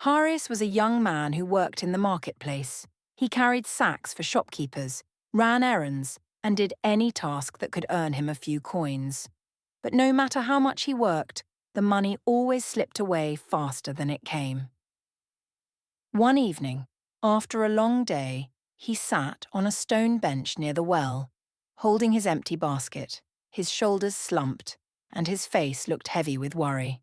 Haris was a young man who worked in the marketplace. He carried sacks for shopkeepers, ran errands, and did any task that could earn him a few coins. But no matter how much he worked, the money always slipped away faster than it came. One evening, after a long day, he sat on a stone bench near the well, holding his empty basket, his shoulders slumped, and his face looked heavy with worry.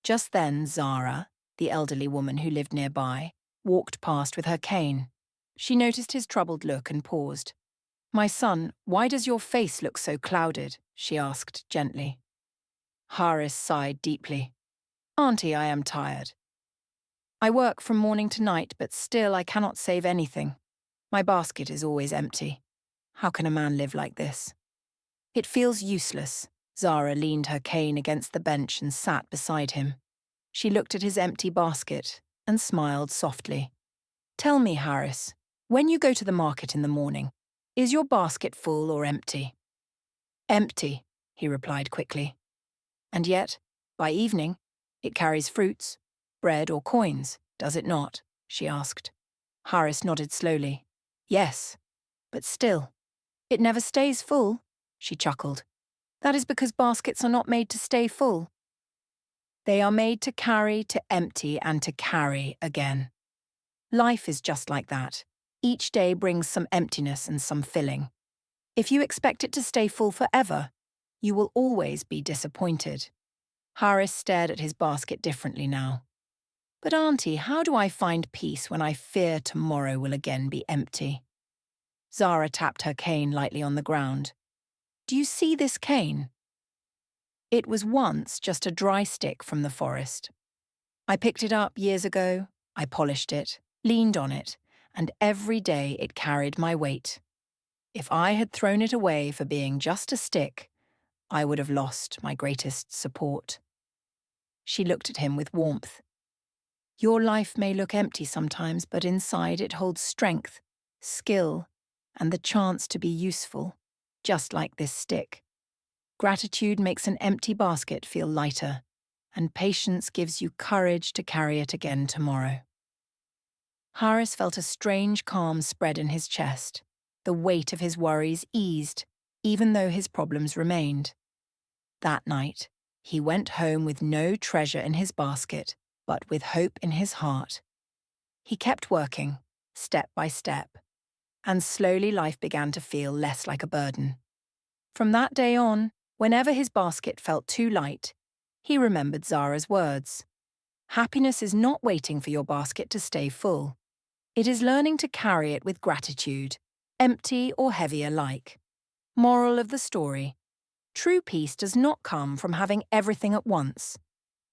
Just then, Zahra, the elderly woman who lived nearby, walked past with her cane. She noticed his troubled look and paused. "My son, why does your face look so clouded?" she asked gently. Haris sighed deeply. "Auntie, I am tired. I work from morning to night, but still I cannot save anything. My basket is always empty. How can a man live like this?" "It feels useless." Zahra leaned her cane against the bench and sat beside him. She looked at his empty basket and smiled softly. "Tell me, Haris, when you go to the market in the morning, is your basket full or empty?" "Empty," he replied quickly. "And yet, by evening, it carries fruits, bread or coins, does it not?" she asked. Haris nodded slowly. "Yes, but still, it never stays full," she chuckled. "That is because baskets are not made to stay full. They are made to carry, to empty, and to carry again. Life is just like that. Each day brings some emptiness and some filling. If you expect it to stay full forever, you will always be disappointed." Haris stared at his basket differently now. "But Auntie, how do I find peace when I fear tomorrow will again be empty?" Zahra tapped her cane lightly on the ground. "Do you see this cane? It was once just a dry stick from the forest. I picked it up years ago, I polished it, leaned on it, and every day it carried my weight. If I had thrown it away for being just a stick, I would have lost my greatest support." She looked at him with warmth. "Your life may look empty sometimes, but inside it holds strength, skill, and the chance to be useful, just like this stick. Gratitude makes an empty basket feel lighter, and patience gives you courage to carry it again tomorrow." Haris felt a strange calm spread in his chest. The weight of his worries eased, even though his problems remained. That night, he went home with no treasure in his basket, but with hope in his heart. He kept working, step by step, and slowly life began to feel less like a burden. From that day on, whenever his basket felt too light, he remembered Zahra's words. Happiness is not waiting for your basket to stay full. It is learning to carry it with gratitude, empty or heavy alike. Moral of the story: true peace does not come from having everything at once.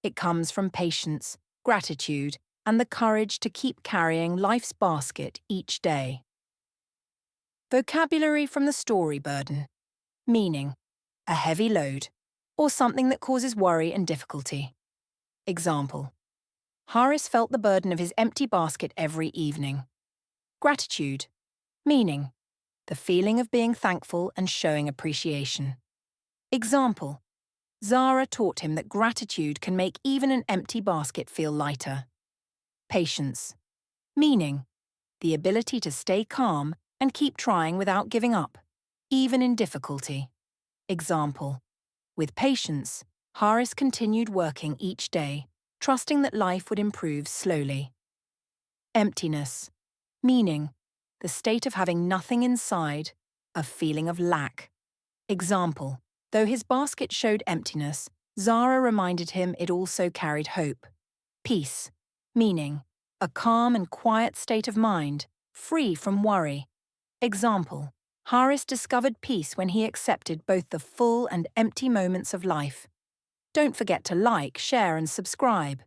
It comes from patience, gratitude, and the courage to keep carrying life's basket each day. Vocabulary from the story burden. Meaning: a heavy load, or something that causes worry and difficulty. Example: Haris felt the burden of his empty basket every evening. Gratitude. Meaning: the feeling of being thankful and showing appreciation. Example: Zahra taught him that gratitude can make even an empty basket feel lighter. Patience. Meaning: the ability to stay calm and keep trying without giving up, even in difficulty. Example: with patience, Haris continued working each day, trusting that life would improve slowly. Emptiness. Meaning: the state of having nothing inside, a feeling of lack. Example: though his basket showed emptiness, Zahra reminded him it also carried hope. Peace. Meaning: a calm and quiet state of mind, free from worry. Example: Haris discovered peace when he accepted both the full and empty moments of life. Don't forget to like, share, and subscribe.